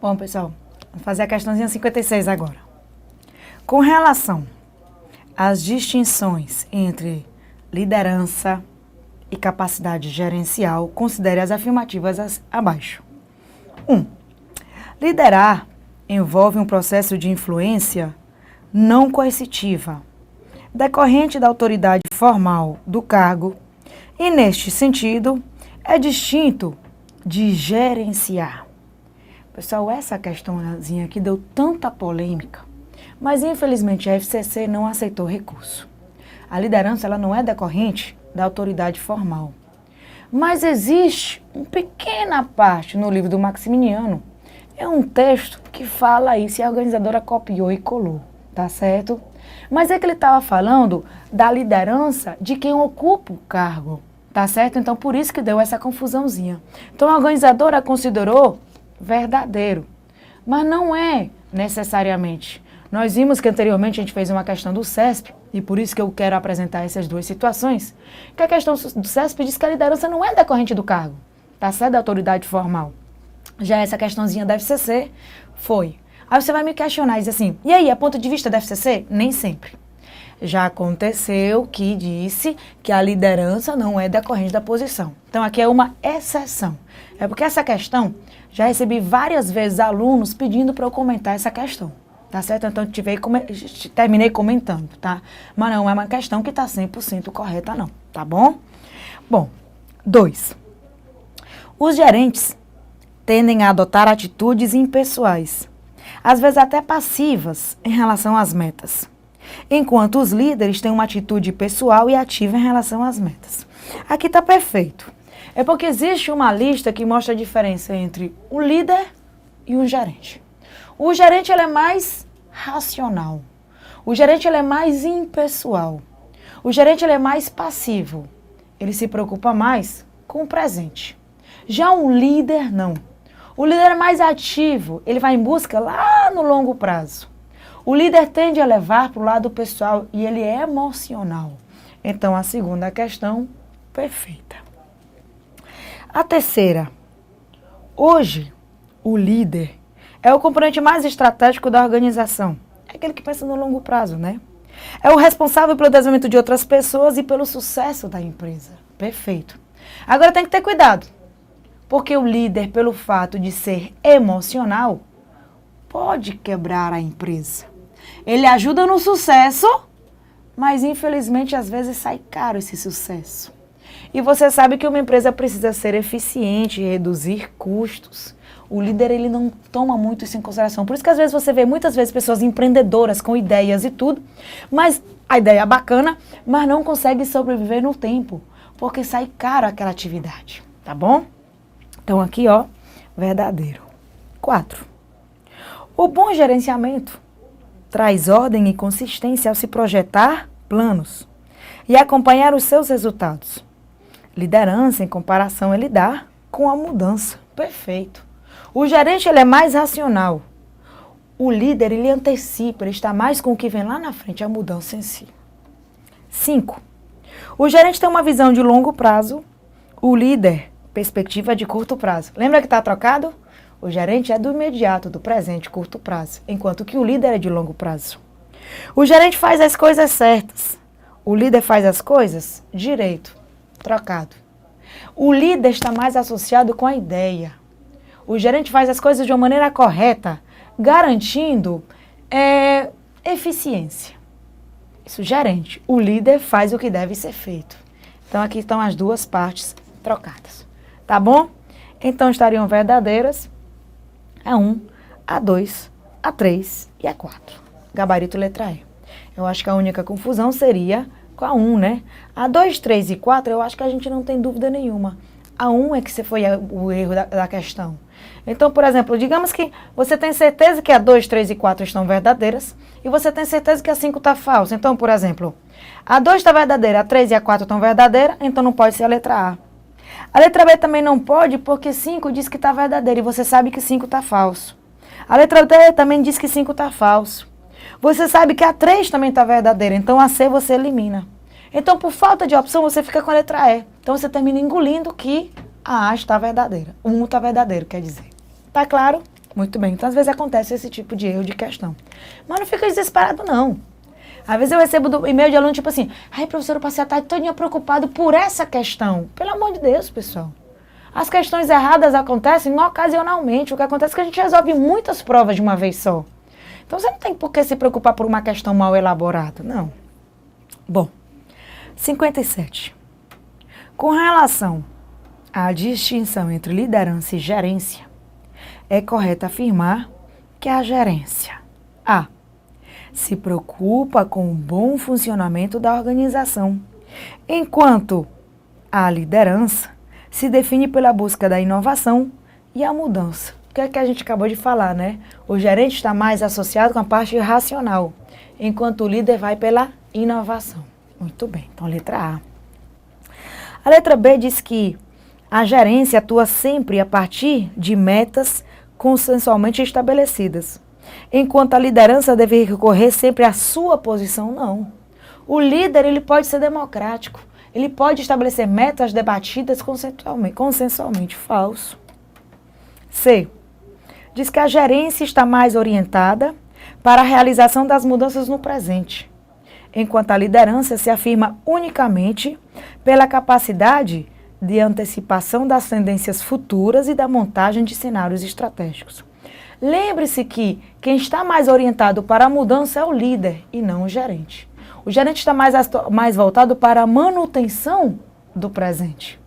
Bom, pessoal, vamos fazer a questãozinha 56 agora. Com relação às distinções entre liderança e capacidade gerencial, considere as afirmativas abaixo. 1. Liderar envolve um processo de influência não coercitiva, decorrente da autoridade formal do cargo, e, neste sentido, é distinto de gerenciar. Pessoal, essa questãozinha aqui deu tanta polêmica, mas infelizmente a FCC não aceitou recurso. A liderança ela não é decorrente da autoridade formal. Mas existe uma pequena parte no livro do Maximiniano, é um texto que fala isso e a organizadora copiou e colou, tá certo? Mas é que ele estava falando da liderança de quem ocupa o cargo, tá certo? Então por isso que deu essa confusãozinha. Então a organizadora considerou verdadeiro, mas não é necessariamente. Nós vimos que anteriormente a gente fez uma questão do CESP, e por isso que eu quero apresentar essas duas situações, que a questão do CESP diz que a liderança não é decorrente do cargo, tá certo? Da autoridade formal. Já essa questãozinha da FCC foi. Aí você vai me questionar e dizer assim, e aí, a ponto de vista da FCC? Nem sempre. Já aconteceu que disse que a liderança não é decorrente da posição. Então aqui é uma exceção. É porque essa questão, já recebi várias vezes alunos pedindo para eu comentar essa questão. Tá certo? Então, terminei comentando, tá? Mas não é uma questão que está 100% correta, não. Tá bom? Bom, 2. Os gerentes tendem a adotar atitudes impessoais, às vezes até passivas, em relação às metas, enquanto os líderes têm uma atitude pessoal e ativa em relação às metas. Aqui está perfeito. É porque existe uma lista que mostra a diferença entre o líder e o gerente. O gerente ele é mais racional. O gerente ele é mais impessoal. O gerente ele é mais passivo. Ele se preocupa mais com o presente. Já um líder, não. O líder é mais ativo. Ele vai em busca lá no longo prazo. O líder tende a levar para o lado pessoal e ele é emocional. Então, a segunda questão, perfeita. A terceira. Hoje, o líder é o componente mais estratégico da organização. É aquele que pensa no longo prazo, né? É o responsável pelo desenvolvimento de outras pessoas e pelo sucesso da empresa. Perfeito. Agora tem que ter cuidado. Porque o líder, pelo fato de ser emocional, pode quebrar a empresa. Ele ajuda no sucesso, mas infelizmente às vezes sai caro esse sucesso. E você sabe que uma empresa precisa ser eficiente e reduzir custos. O líder, ele não toma muito isso em consideração. Por isso que às vezes você vê muitas vezes pessoas empreendedoras com ideias e tudo, mas a ideia é bacana, mas não consegue sobreviver no tempo, porque sai caro aquela atividade, tá bom? Então aqui, ó, verdadeiro. 4. O bom gerenciamento traz ordem e consistência ao se projetar planos e acompanhar os seus resultados. Liderança, em comparação, é lidar com a mudança. Perfeito. O gerente ele é mais racional. O líder ele antecipa, ele está mais com o que vem lá na frente, a mudança em si. 5. O gerente tem uma visão de longo prazo. O líder, perspectiva de curto prazo. Lembra que está trocado? O gerente é do imediato, do presente, curto prazo, enquanto que o líder é de longo prazo. O gerente faz as coisas certas. O líder faz as coisas direito, trocado. O líder está mais associado com a ideia. O gerente faz as coisas de uma maneira correta, garantindo eficiência. Isso, gerente. O líder faz o que deve ser feito. Então, aqui estão as duas partes trocadas. Tá bom? Então, estariam verdadeiras a 1, a 2, a 3 e a 4. Gabarito letra E. Eu acho que a única confusão seria com a 1, né? A 2, 3 e 4, eu acho que a gente não tem dúvida nenhuma. A 1 é que foi o erro da questão. Então, por exemplo, digamos que você tem certeza que a 2, 3 e 4 estão verdadeiras e você tem certeza que a 5 está falsa. Então, por exemplo, a 2 está verdadeira, a 3 e a 4 estão verdadeiras, então não pode ser a letra A. A letra B também não pode porque 5 diz que está verdadeira e você sabe que 5 está falso. A letra D também diz que 5 está falso. Você sabe que a 3 também está verdadeira, então a C você elimina. Então, por falta de opção, você fica com a letra E. Então, você termina engolindo que a A está verdadeira. O 1 está verdadeiro, quer dizer. Tá claro? Muito bem. Então, às vezes acontece esse tipo de erro de questão. Mas não fica desesperado, não. Às vezes eu recebo e-mail de aluno tipo assim, ai, professor, eu passei a tarde todinha preocupado por essa questão. Pelo amor de Deus, pessoal. As questões erradas acontecem ocasionalmente. O que acontece é que a gente resolve muitas provas de uma vez só. Então, você não tem por que se preocupar por uma questão mal elaborada, não. Bom, 57. Com relação à distinção entre liderança e gerência, é correto afirmar que a gerência A. se preocupa com o bom funcionamento da organização, enquanto a liderança se define pela busca da inovação e a mudança. O que é que a gente acabou de falar, né? O gerente está mais associado com a parte racional, enquanto o líder vai pela inovação. Muito bem, então letra A. A letra B diz que a gerência atua sempre a partir de metas consensualmente estabelecidas, enquanto a liderança deve recorrer sempre à sua posição, não. O líder, ele pode ser democrático, ele pode estabelecer metas debatidas consensualmente. Falso. C. Diz que a gerência está mais orientada para a realização das mudanças no presente, enquanto a liderança se afirma unicamente pela capacidade de antecipação das tendências futuras e da montagem de cenários estratégicos. Lembre-se que quem está mais orientado para a mudança é o líder e não o gerente. O gerente está mais voltado para a manutenção do presente.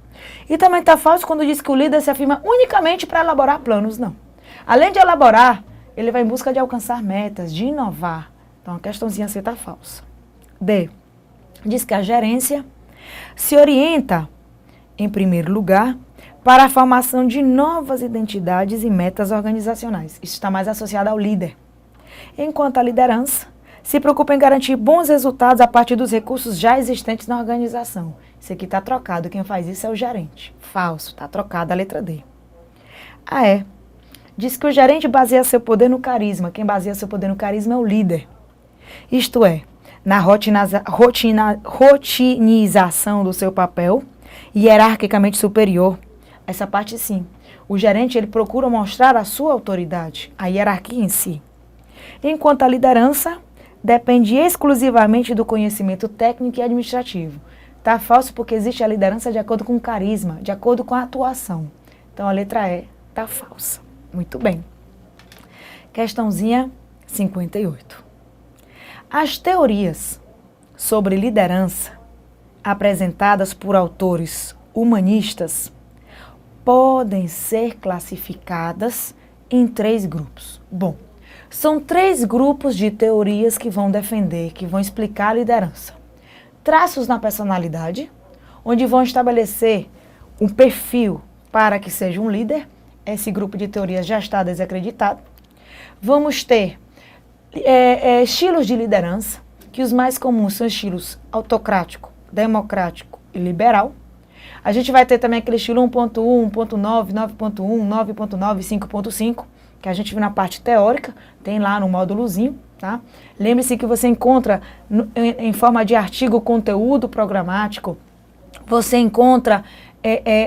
E também está falso quando diz que o líder se afirma unicamente para elaborar planos, não. Além de elaborar, ele vai em busca de alcançar metas, de inovar. Então a questãozinha C está falsa. D. Diz que a gerência se orienta, em primeiro lugar, para a formação de novas identidades e metas organizacionais. Isso está mais associado ao líder. Enquanto a liderança se preocupa em garantir bons resultados a partir dos recursos já existentes na organização. Isso aqui está trocado, quem faz isso é o gerente. Falso, está trocada a letra D. A E. Diz que o gerente baseia seu poder no carisma. Quem baseia seu poder no carisma é o líder. Isto é, na rotinização do seu papel, hierarquicamente superior. Essa parte sim. O gerente, ele procura mostrar a sua autoridade, a hierarquia em si. Enquanto a liderança depende exclusivamente do conhecimento técnico e administrativo. Está falso porque existe a liderança de acordo com o carisma, de acordo com a atuação. Então a letra E está falsa. Muito bem. Questãozinha 58. As teorias sobre liderança apresentadas por autores humanistas podem ser classificadas em 3 grupos. Bom, são 3 grupos de teorias que vão defender, que vão explicar a liderança. Traços na personalidade, onde vão estabelecer um perfil para que seja um líder. Esse grupo de teorias já está desacreditado. Vamos ter estilos de liderança, que os mais comuns são estilos autocrático, democrático e liberal. A gente vai ter também aquele estilo 1.1, 1.9, 9.1, 9.9, 5.5, que a gente viu na parte teórica, tem lá no módulozinho, tá? Lembre-se que você encontra em forma de artigo conteúdo programático, você encontra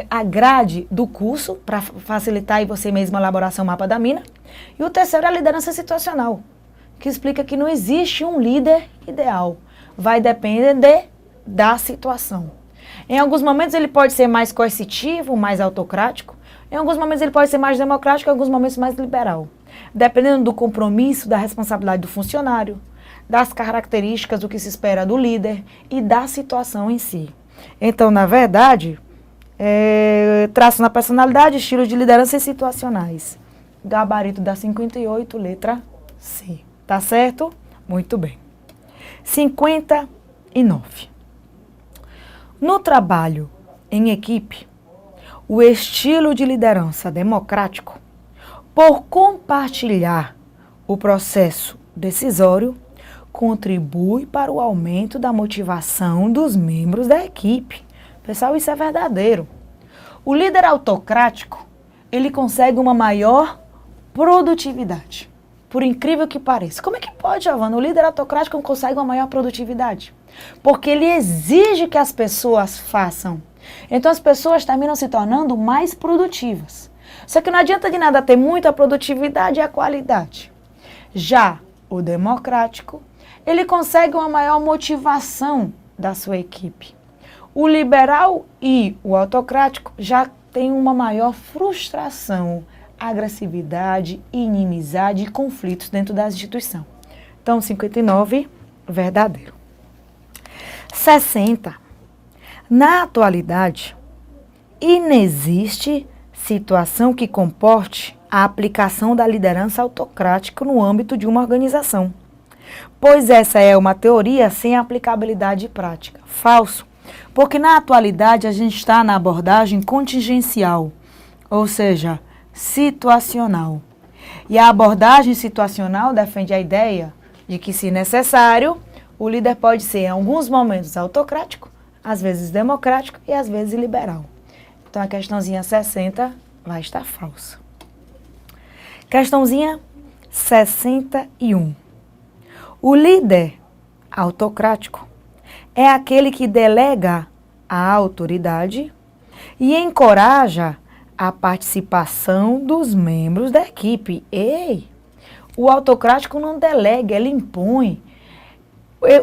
a grade do curso, para facilitar aí você mesmo a elaboração mapa da mina. E o terceiro é a liderança situacional, que explica que não existe um líder ideal. Vai depender da situação. Em alguns momentos ele pode ser mais coercitivo, mais autocrático. Em alguns momentos ele pode ser mais democrático, em alguns momentos mais liberal. Dependendo do compromisso, da responsabilidade do funcionário, das características do que se espera do líder e da situação em si. Então, na verdade, traço na personalidade, estilos de liderança e situacionais. Gabarito da 58, letra C. Tá certo? Muito bem. 59. No trabalho em equipe, o estilo de liderança democrático, por compartilhar o processo decisório, contribui para o aumento da motivação dos membros da equipe. Pessoal, isso é verdadeiro. O líder autocrático, ele consegue uma maior produtividade. Por incrível que pareça. Como é que pode, Giovana? O líder autocrático consegue uma maior produtividade? Porque ele exige que as pessoas façam. Então as pessoas terminam se tornando mais produtivas. Só que não adianta de nada ter muita produtividade e a qualidade. Já o democrático, ele consegue uma maior motivação da sua equipe. O liberal e o autocrático já tem uma maior frustração, agressividade, inimizade e conflitos dentro da instituição. Então, 59, verdadeiro. 60. Na atualidade, inexiste situação que comporte a aplicação da liderança autocrática no âmbito de uma organização, pois essa é uma teoria sem aplicabilidade prática. Falso, porque na atualidade a gente está na abordagem contingencial, ou seja, situacional. E a abordagem situacional defende a ideia de que, se necessário, o líder pode ser, em alguns momentos, autocrático, às vezes democrático e às vezes liberal. Então, a questãozinha 60 vai estar falsa. Questãozinha 61. O líder autocrático é aquele que delega a autoridade e encoraja a participação dos membros da equipe. Ei, o autocrático não delega, ele impõe.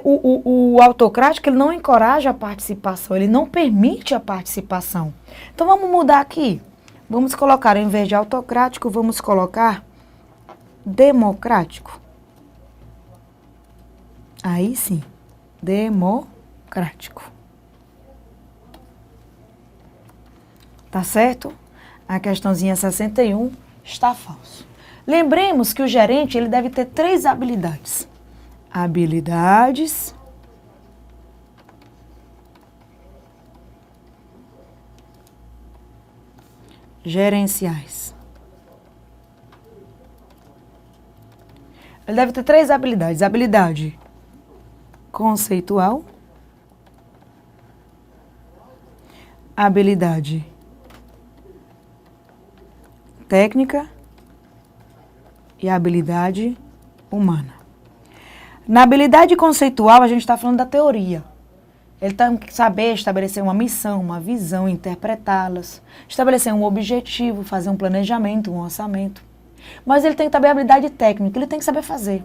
O autocrático, ele não encoraja a participação, ele não permite a participação. Então, vamos mudar aqui. Vamos colocar, em vez de autocrático, vamos colocar democrático. Aí sim, democrático. Tá certo? A questãozinha 61 está falso. Lembremos que o gerente, ele deve ter 3 habilidades. Habilidades gerenciais. Ele deve ter 3 habilidades. Habilidade conceitual, habilidade técnica e habilidade humana. Na habilidade conceitual, a gente está falando da teoria. Ele tem que saber estabelecer uma missão, uma visão, interpretá-las, estabelecer um objetivo, fazer um planejamento, um orçamento. Mas ele tem que ter habilidade técnica, ele tem que saber fazer.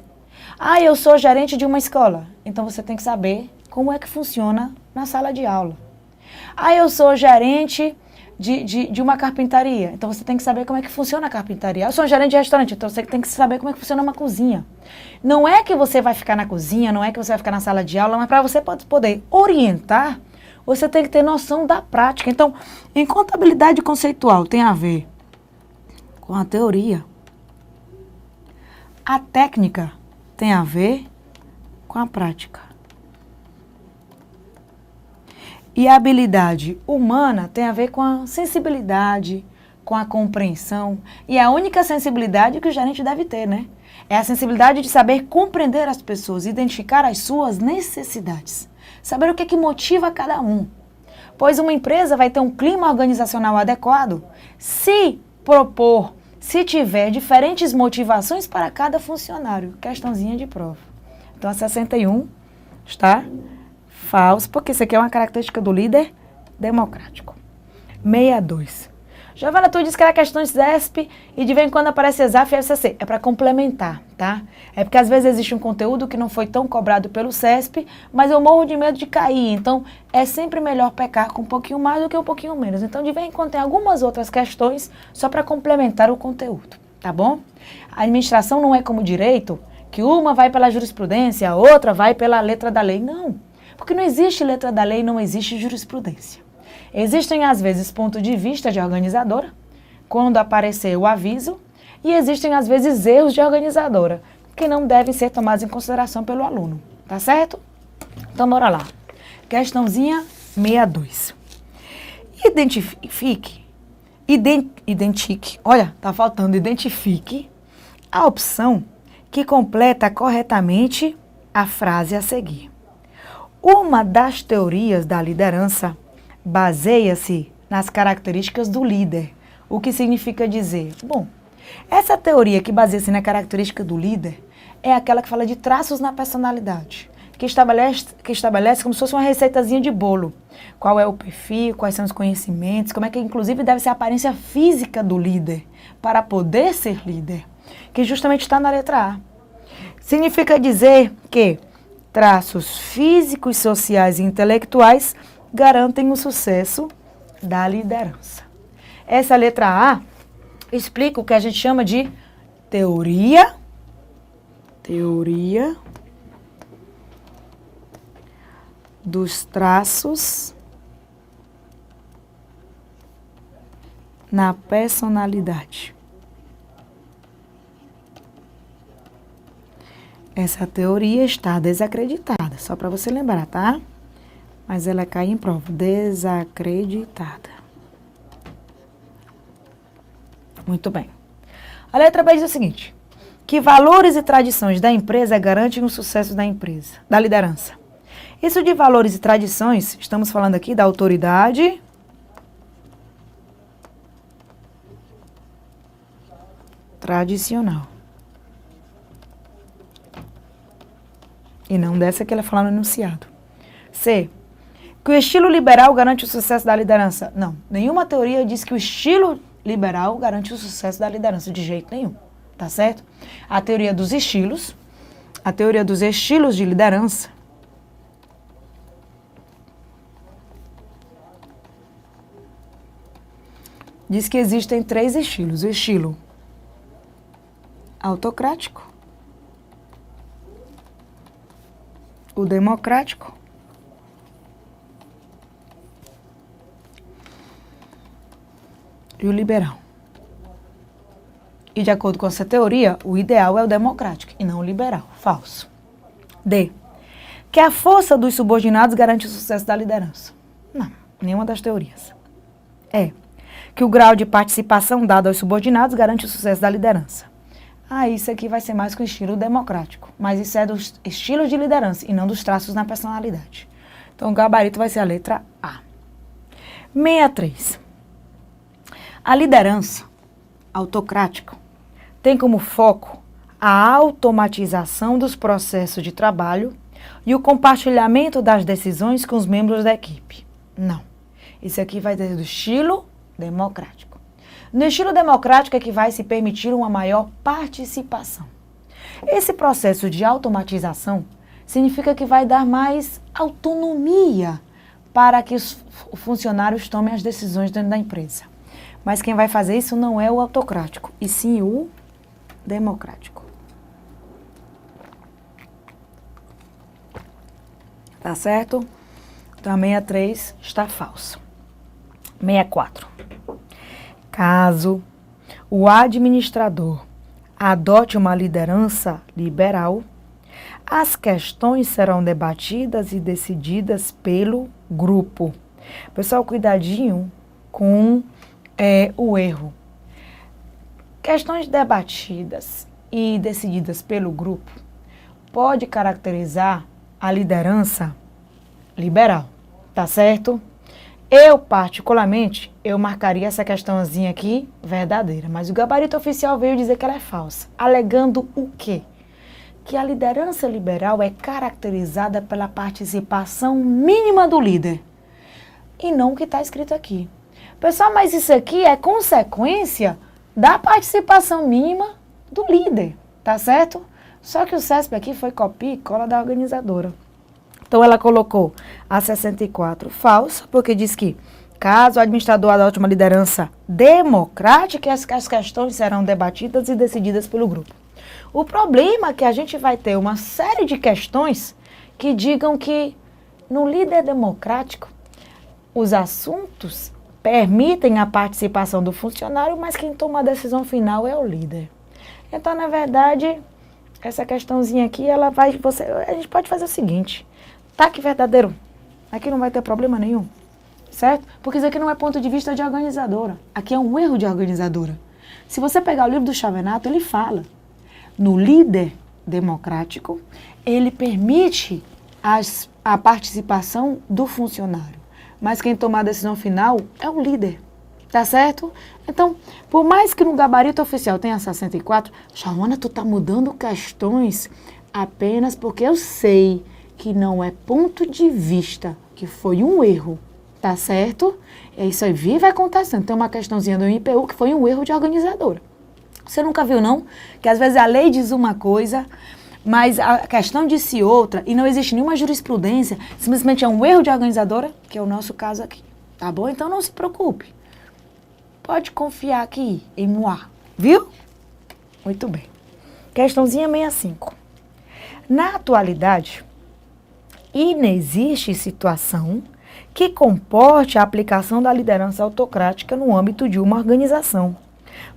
Ah, eu sou gerente de uma escola. Então você tem que saber como é que funciona na sala de aula. Ah, eu sou gerente de uma carpintaria. Então você tem que saber como é que funciona a carpintaria. Eu sou um gerente de restaurante, então você tem que saber como é que funciona uma cozinha. Não é que você vai ficar na cozinha, não é que você vai ficar na sala de aula, mas para você poder orientar, você tem que ter noção da prática. Então, enquanto a habilidade conceitual tem a ver com a teoria, a técnica tem a ver com a prática. E a habilidade humana tem a ver com a sensibilidade, com a compreensão. E é a única sensibilidade que o gerente deve ter, né? É a sensibilidade de saber compreender as pessoas, identificar as suas necessidades. Saber o que motiva cada um. Pois uma empresa vai ter um clima organizacional adequado se propor, se tiver diferentes motivações para cada funcionário. Questãozinha de prova. Então, a 61 está falso, porque isso aqui é uma característica do líder democrático. 62. Giovana, tu disse que era questão de CESP e de vez em quando aparece ESAF e FCC. É para complementar, tá? É porque às vezes existe um conteúdo que não foi tão cobrado pelo CESP, mas eu morro de medo de cair. Então, é sempre melhor pecar com um pouquinho mais do que um pouquinho menos. Então, de vez em quando tem algumas outras questões só para complementar o conteúdo, tá bom? A administração não é como direito, que uma vai pela jurisprudência, a outra vai pela letra da lei. Não, porque não existe letra da lei, não existe jurisprudência. Existem, às vezes, pontos de vista de organizadora, quando aparecer o aviso, e existem, às vezes, erros de organizadora, que não devem ser tomados em consideração pelo aluno. Tá certo? Então, bora lá. Questãozinha 62. Identifique, olha, tá faltando, identifique a opção que completa corretamente a frase a seguir. Uma das teorias da liderança baseia-se nas características do líder. O que significa dizer? Bom, essa teoria que baseia-se na característica do líder é aquela que fala de traços na personalidade. que estabelece como se fosse uma receitazinha de bolo. Qual é o perfil, quais são os conhecimentos, como é que inclusive deve ser a aparência física do líder para poder ser líder, que justamente está na letra A. Significa dizer que traços físicos, sociais e intelectuais garantem o sucesso da liderança. Essa letra A explica o que a gente chama de teoria dos traços na personalidade. Essa teoria está desacreditada, só para você lembrar, tá? Mas ela cai em prova, desacreditada. Muito bem. A letra B diz o seguinte: que valores e tradições da empresa garantem o sucesso da empresa, da liderança. Isso de valores e tradições, estamos falando aqui da autoridade tradicional. E não dessa que ela fala no enunciado. C. Que o estilo liberal garante o sucesso da liderança. Não, nenhuma teoria diz que o estilo liberal garante o sucesso da liderança, de jeito nenhum. Tá certo? A teoria dos estilos de liderança, diz que existem 3 estilos. O estilo autocrático, o democrático e o liberal. E de acordo com essa teoria, o ideal é o democrático e não o liberal. Falso. D. Que a força dos subordinados garante o sucesso da liderança. Não, nenhuma das teorias. E. Que o grau de participação dado aos subordinados garante o sucesso da liderança. Isso aqui vai ser mais com o estilo democrático. Mas isso é dos estilos de liderança e não dos traços na personalidade. Então, o gabarito vai ser a letra A. 63. A liderança autocrática tem como foco a automatização dos processos de trabalho e o compartilhamento das decisões com os membros da equipe. Não. Isso aqui vai ter do estilo democrático. No estilo democrático é que vai se permitir uma maior participação. Esse processo de automatização significa que vai dar mais autonomia para que os funcionários tomem as decisões dentro da empresa. Mas quem vai fazer isso não é o autocrático, e sim o democrático. Tá certo? Então, a 63 está falso. 64. Caso o administrador adote uma liderança liberal, as questões serão debatidas e decididas pelo grupo. Pessoal, cuidadinho com o erro. Questões debatidas e decididas pelo grupo pode caracterizar a liderança liberal, tá certo? Eu, particularmente, marcaria essa questãozinha aqui verdadeira, mas o gabarito oficial veio dizer que ela é falsa, alegando o quê? Que a liderança liberal é caracterizada pela participação mínima do líder, e não o que está escrito aqui. Pessoal, mas isso aqui é consequência da participação mínima do líder, tá certo? Só que o CESP aqui foi copia e cola da organizadora. Então, ela colocou a 64 falsa, porque diz que, caso o administrador adote uma liderança democrática, as questões serão debatidas e decididas pelo grupo. O problema é que a gente vai ter uma série de questões que digam que, no líder democrático, os assuntos permitem a participação do funcionário, mas quem toma a decisão final é o líder. Então, na verdade, essa questãozinha aqui, a gente pode fazer o seguinte: tá que verdadeiro, aqui não vai ter problema nenhum, certo? Porque isso aqui não é ponto de vista de organizadora, aqui é um erro de organizadora. Se você pegar o livro do Chavenato, ele fala, no líder democrático, ele permite a participação do funcionário, mas quem toma a decisão final é o líder, tá certo? Então, por mais que no gabarito oficial tenha 64, Shawana, tu tá mudando questões apenas porque eu sei que não é ponto de vista, que foi um erro, tá certo? É isso aí, vive acontecendo. Tem uma questãozinha do IPU que foi um erro de organizadora. Você nunca viu, não? Que às vezes a lei diz uma coisa, mas a questão disse outra, e não existe nenhuma jurisprudência, simplesmente é um erro de organizadora, que é o nosso caso aqui, tá bom? Então não se preocupe. Pode confiar aqui em moi, viu? Muito bem. Questãozinha 65. Na atualidade, inexiste situação que comporte a aplicação da liderança autocrática no âmbito de uma organização,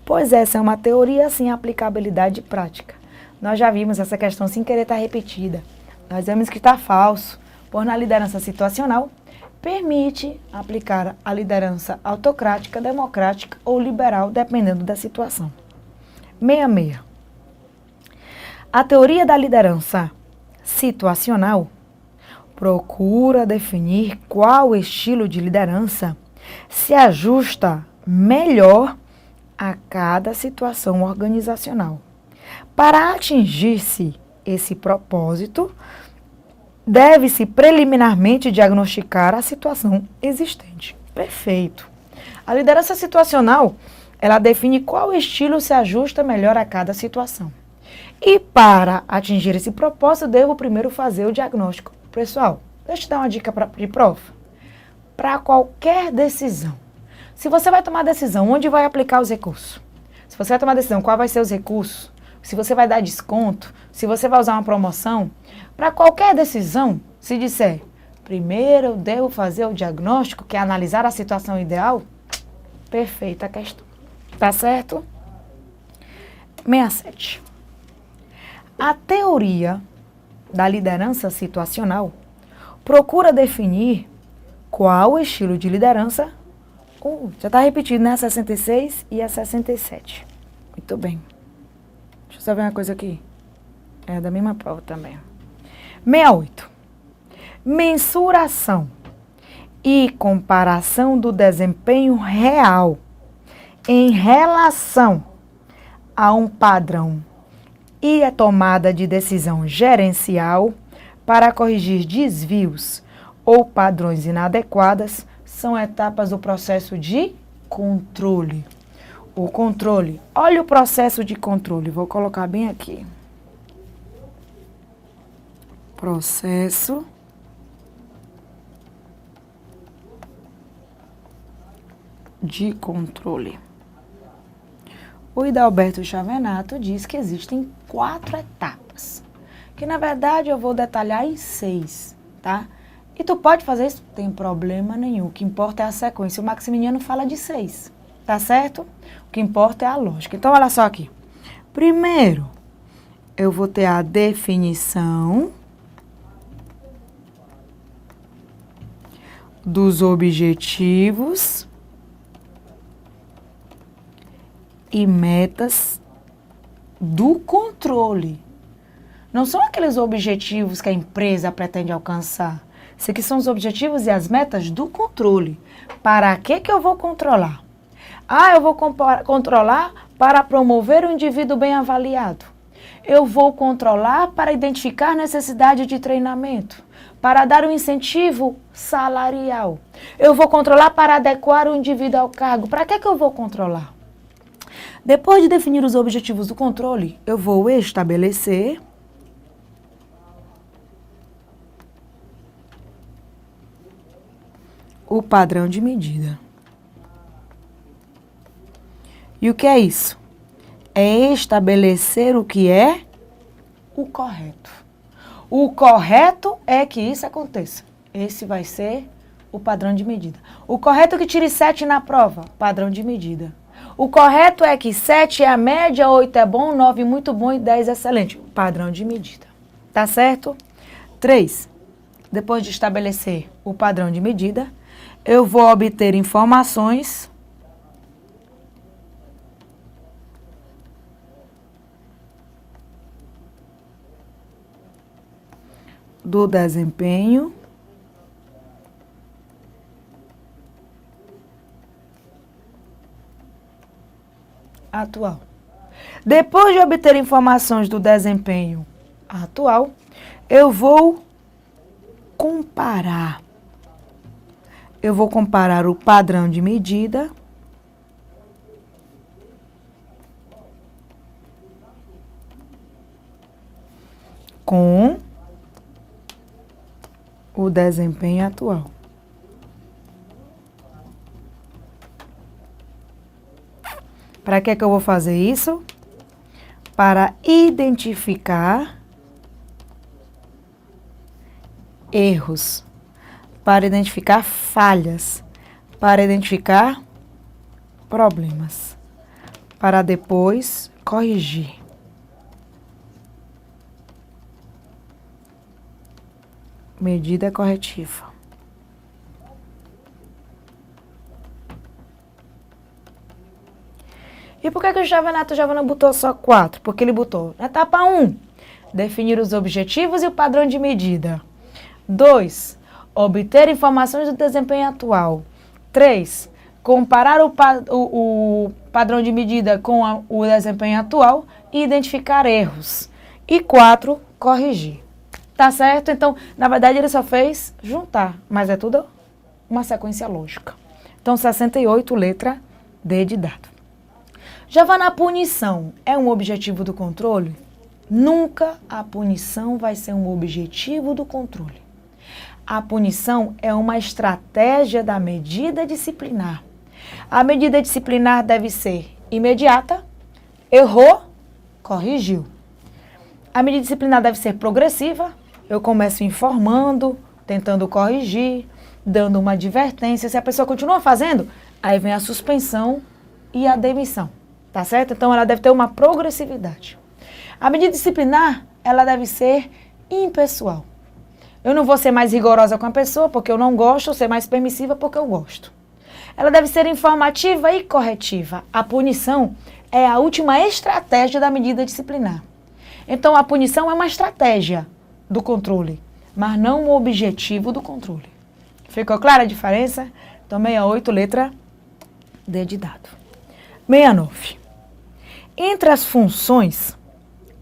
pois essa é uma teoria sem aplicabilidade prática. Nós já vimos essa questão sem querer estar repetida. Nós vemos que está falso, pois na liderança situacional permite aplicar a liderança autocrática, democrática ou liberal, dependendo da situação. 66. A teoria da liderança situacional procura definir qual estilo de liderança se ajusta melhor a cada situação organizacional. Para atingir-se esse propósito, deve-se preliminarmente diagnosticar a situação existente. Perfeito. A liderança situacional, ela define qual estilo se ajusta melhor a cada situação. E para atingir esse propósito, devo primeiro fazer o diagnóstico. Pessoal, deixa eu te dar uma dica de prova. Para qualquer decisão, se você vai tomar decisão, onde vai aplicar os recursos? Se você vai tomar decisão, qual vai ser os recursos? Se você vai dar desconto, se você vai usar uma promoção, para qualquer decisão, se disser, primeiro eu devo fazer o diagnóstico, que é analisar a situação ideal, perfeita a questão. Tá certo? 67. A teoria da liderança situacional procura definir qual estilo de liderança. Já está repetido, né? A 66 e a 67. Muito bem. Deixa eu só ver uma coisa aqui. É da mesma prova também. 68. Mensuração e comparação do desempenho real em relação a um padrão e a tomada de decisão gerencial para corrigir desvios ou padrões inadequadas são etapas do processo de controle. O controle, olha o processo de controle, vou colocar bem aqui. Processo de controle. O Hidalberto Chavenato diz que existem 4 etapas, que na verdade eu vou detalhar em 6, tá? E tu pode fazer isso? Não tem problema nenhum, o que importa é a sequência. O Maximiliano fala de 6, tá certo? O que importa é a lógica. Então, olha só aqui. Primeiro, eu vou ter a definição dos objetivos e metas do controle. Não são aqueles objetivos que a empresa pretende alcançar. Isso aqui são os objetivos e as metas do controle. Para que eu vou controlar? Eu vou controlar para promover o indivíduo bem avaliado. Eu vou controlar para identificar necessidade de treinamento, para dar um incentivo salarial. Eu vou controlar para adequar o indivíduo ao cargo. Para que eu vou controlar? Depois de definir os objetivos do controle, eu vou estabelecer o padrão de medida. E o que é isso? É estabelecer o que é o correto. O correto é que isso aconteça. Esse vai ser o padrão de medida. O correto é que tire 7 na prova, padrão de medida. O correto é que 7 é a média, 8 é bom, 9 muito bom e 10 é excelente. Padrão de medida. Tá certo? 3. Depois de estabelecer o padrão de medida, eu vou obter informações do desempenho atual. Depois de obter informações do desempenho atual, eu vou comparar. Eu vou comparar o padrão de medida com o desempenho atual. Para que eu vou fazer isso? Para identificar erros, para identificar falhas, para identificar problemas, para depois corrigir. Medida corretiva. E por que o Giovanna botou só 4? Porque ele botou na etapa 1, definir os objetivos e o padrão de medida. 2, obter informações do desempenho atual. 3, comparar o padrão de medida com o desempenho atual e identificar erros. E 4, corrigir. Tá certo? Então, na verdade, ele só fez juntar, mas é tudo uma sequência lógica. Então, 68, letra D de dado. Giovanna, a punição é um objetivo do controle? Nunca a punição vai ser um objetivo do controle. A punição é uma estratégia da medida disciplinar. A medida disciplinar deve ser imediata, errou, corrigiu. A medida disciplinar deve ser progressiva, eu começo informando, tentando corrigir, dando uma advertência. Se a pessoa continua fazendo, aí vem a suspensão e a demissão. Tá certo? Então, ela deve ter uma progressividade. A medida disciplinar, ela deve ser impessoal. Eu não vou ser mais rigorosa com a pessoa porque eu não gosto, ou ser mais permissiva porque eu gosto. Ela deve ser informativa e corretiva. A punição é a última estratégia da medida disciplinar. Então, a punição é uma estratégia do controle, mas não o objetivo do controle. Ficou clara a diferença? Então, 68, letra D de dado. 69. Entre as funções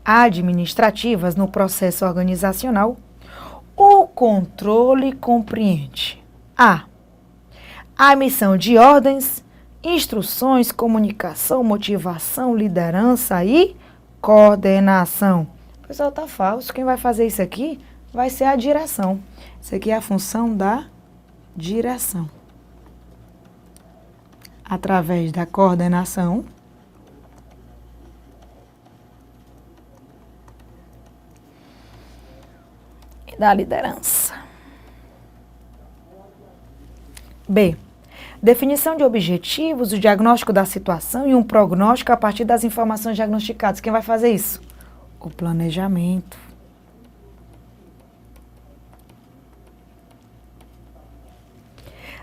administrativas no processo organizacional, o controle compreende a emissão de ordens, instruções, comunicação, motivação, liderança e coordenação. O pessoal tá falso. Quem vai fazer isso aqui vai ser a direção. Isso aqui é a função da direção. Através da coordenação, e da liderança. B. Definição de objetivos, o diagnóstico da situação e um prognóstico a partir das informações diagnosticadas. Quem vai fazer isso? O planejamento.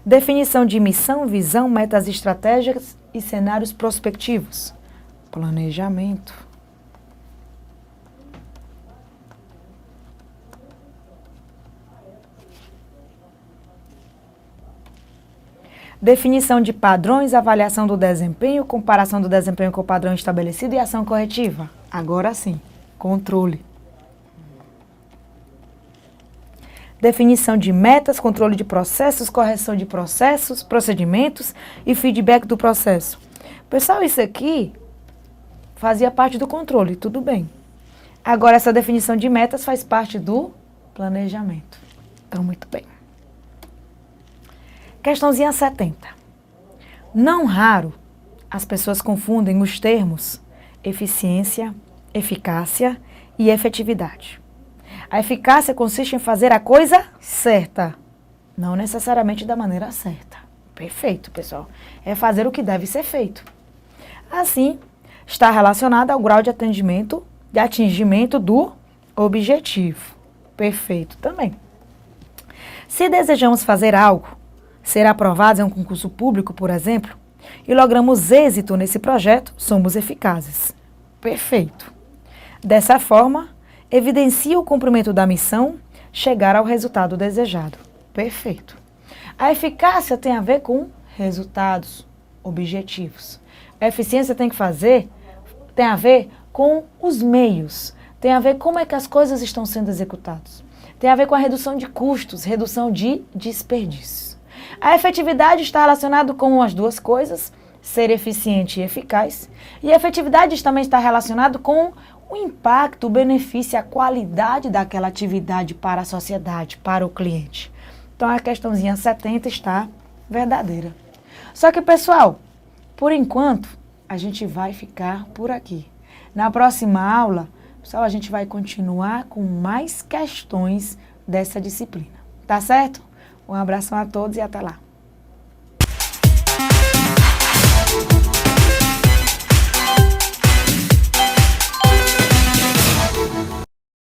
Definição de missão, visão, metas estratégicas e cenários prospectivos. Planejamento. Definição de padrões, avaliação do desempenho, comparação do desempenho com o padrão estabelecido e ação corretiva. Agora sim, controle. Definição de metas, controle de processos, correção de processos, procedimentos e feedback do processo. Pessoal, isso aqui fazia parte do controle, tudo bem. Agora, essa definição de metas faz parte do planejamento. Então, muito bem. Questãozinha 70. Não raro, as pessoas confundem os termos eficiência, eficácia e efetividade. A eficácia consiste em fazer a coisa certa, não necessariamente da maneira certa. Perfeito, pessoal. É fazer o que deve ser feito. Assim, está relacionada ao grau de atingimento do objetivo. Perfeito também. Se desejamos fazer algo, ser aprovados em um concurso público, por exemplo, e logramos êxito nesse projeto, somos eficazes. Perfeito. Dessa forma, evidencia o cumprimento da missão, chegar ao resultado desejado. Perfeito. A eficácia tem a ver com resultados, objetivos. A eficiência tem a ver com os meios, tem a ver como é que as coisas estão sendo executadas. tem a ver com a redução de custos, redução de desperdícios. A efetividade está relacionada com as duas coisas, ser eficiente e eficaz. E a efetividade também está relacionada com o impacto, o benefício, a qualidade daquela atividade para a sociedade, para o cliente. Então a questãozinha 70 está verdadeira. Só que, pessoal, por enquanto, a gente vai ficar por aqui. Na próxima aula, pessoal, a gente vai continuar com mais questões dessa disciplina. Tá certo? Um abração a todos e até lá.